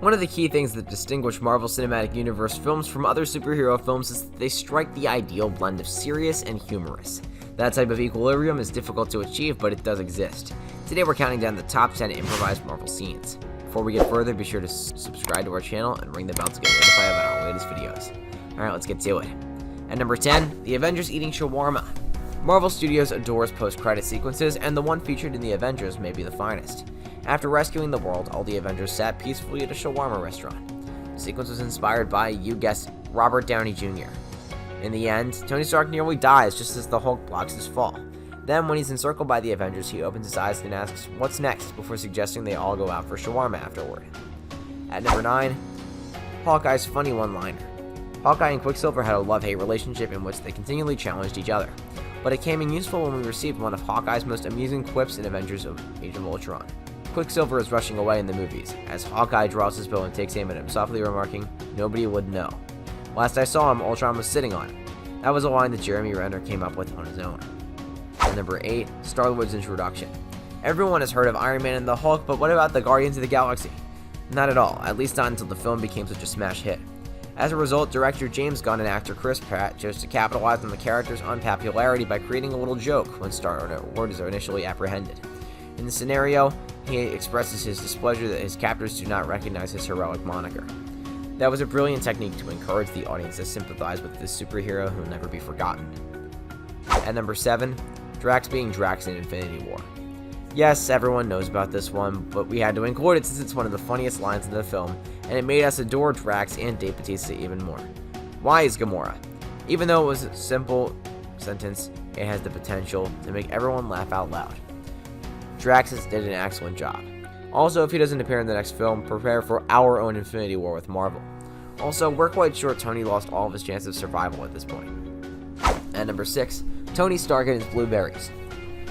One of the key things that distinguish Marvel Cinematic Universe films from other superhero films is that they strike the ideal blend of serious and humorous. That type of equilibrium is difficult to achieve, but it does exist. Today we're counting down the top 10 improvised Marvel scenes. Before we get further, be sure to subscribe to our channel and ring the bell to get notified about our latest videos. Alright, let's get to it. At number 10, the Avengers eating shawarma. Marvel Studios adores post-credit sequences, and the one featured in the Avengers may be the finest. After rescuing the world, all the Avengers sat peacefully at a shawarma restaurant. The sequence was inspired by, you guessed, Robert Downey Jr. In the end, Tony Stark nearly dies just as the Hulk blocks his fall. Then, when he's encircled by the Avengers, he opens his eyes and asks, "What's next?" before suggesting they all go out for shawarma afterward. At number 9, Hawkeye's funny one-liner. Hawkeye and Quicksilver had a love-hate relationship in which they continually challenged each other, but it came in useful when we received one of Hawkeye's most amusing quips in Avengers of Age of Ultron. Quicksilver is rushing away in the movies, as Hawkeye draws his bow and takes aim at him, softly remarking, "Nobody would know. Last I saw him, Ultron was sitting on him." That was a line that Jeremy Renner came up with on his own. At number 8, Star-Lord's introduction. Everyone has heard of Iron Man and the Hulk, but what about the Guardians of the Galaxy? Not at all, at least not until the film became such a smash hit. As a result, director James Gunn and actor Chris Pratt chose to capitalize on the character's unpopularity by creating a little joke when Star-Lord is initially apprehended. In the scenario, he expresses his displeasure that his captors do not recognize his heroic moniker. That was a brilliant technique to encourage the audience to sympathize with this superhero who will never be forgotten. At number 7, Drax being Drax in Infinity War. Yes, everyone knows about this one, but we had to include it since it's one of the funniest lines in the film, and it made us adore Drax and Dave Bautista even more. Why is Gamora? Even though it was a simple sentence, it has the potential to make everyone laugh out loud. Drax did an excellent job. Also, if he doesn't appear in the next film, prepare for our own Infinity War with Marvel. Also, we're quite sure Tony lost all of his chance of survival at this point. At number 6, Tony Stark and his blueberries.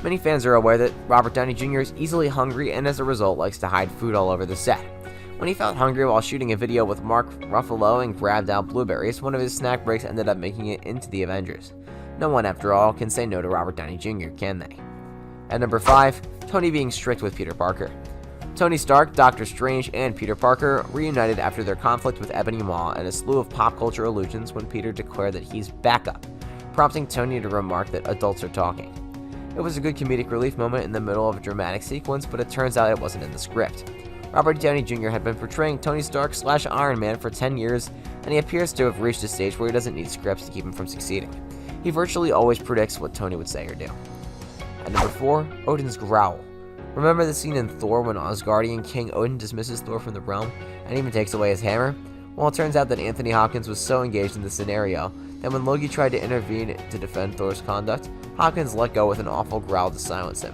Many fans are aware that Robert Downey Jr. is easily hungry and as a result likes to hide food all over the set. When he felt hungry while shooting a video with Mark Ruffalo and grabbed out blueberries, one of his snack breaks ended up making it into the Avengers. No one, after all, can say no to Robert Downey Jr., can they? At number 5, Tony being strict with Peter Parker. Tony Stark, Doctor Strange, and Peter Parker reunited after their conflict with Ebony Maw and a slew of pop culture allusions when Peter declared that he's backup, prompting Tony to remark that adults are talking. It was a good comedic relief moment in the middle of a dramatic sequence, but it turns out it wasn't in the script. Robert Downey Jr. had been portraying Tony Stark / Iron Man for 10 years, and he appears to have reached a stage where he doesn't need scripts to keep him from succeeding. He virtually always predicts what Tony would say or do. At number 4, Odin's growl. Remember the scene in Thor when Asgardian King Odin dismisses Thor from the realm and even takes away his hammer? Well, it turns out that Anthony Hopkins was so engaged in the scenario that when Loki tried to intervene to defend Thor's conduct, Hopkins let go with an awful growl to silence him.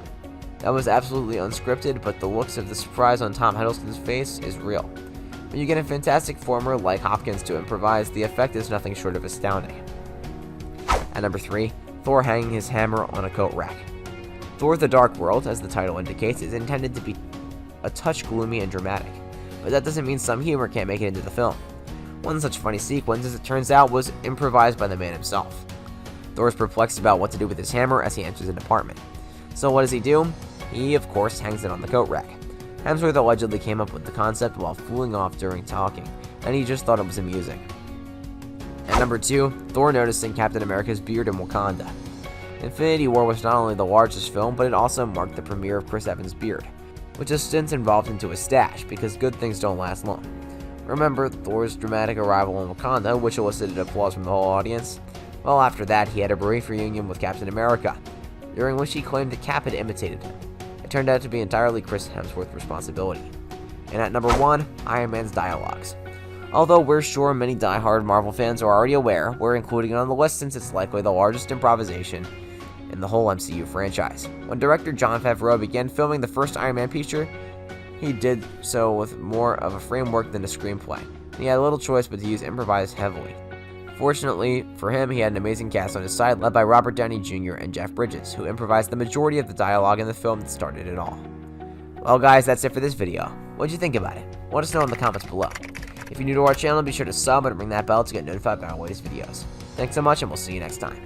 That was absolutely unscripted, but the looks of the surprise on Tom Hiddleston's face is real. When you get a fantastic performer like Hopkins to improvise, the effect is nothing short of astounding. At number 3, Thor hanging his hammer on a coat rack. Thor: The Dark World, as the title indicates, is intended to be a touch gloomy and dramatic, but that doesn't mean some humor can't make it into the film. One such funny sequence, as it turns out, was improvised by the man himself. Thor is perplexed about what to do with his hammer as he enters an apartment. So what does he do? He, of course, hangs it on the coat rack. Hemsworth allegedly came up with the concept while fooling off during talking, and he just thought it was amusing. At number 2, Thor noticing Captain America's beard in Wakanda. Infinity War was not only the largest film, but it also marked the premiere of Chris Evans' beard, which has since evolved into a stash, because good things don't last long. Remember Thor's dramatic arrival in Wakanda, which elicited applause from the whole audience? Well, after that, he had a brief reunion with Captain America, during which he claimed that Cap had imitated him. It turned out to be entirely Chris Hemsworth's responsibility. And at number 1, Iron Man's dialogues. Although we're sure many die-hard Marvel fans are already aware, we're including it on the list since it's likely the largest improvisation in the whole MCU franchise. When director Jon Favreau began filming the first Iron Man feature, he did so with more of a framework than a screenplay, and he had little choice but to use improvise heavily. Fortunately for him, he had an amazing cast on his side led by Robert Downey Jr. and Jeff Bridges, who improvised the majority of the dialogue in the film that started it all. Well guys, that's it for this video. What'd you think about it? Let us know in the comments below. If you're new to our channel, be sure to sub and ring that bell to get notified by our latest videos. Thanks so much, and we'll see you next time.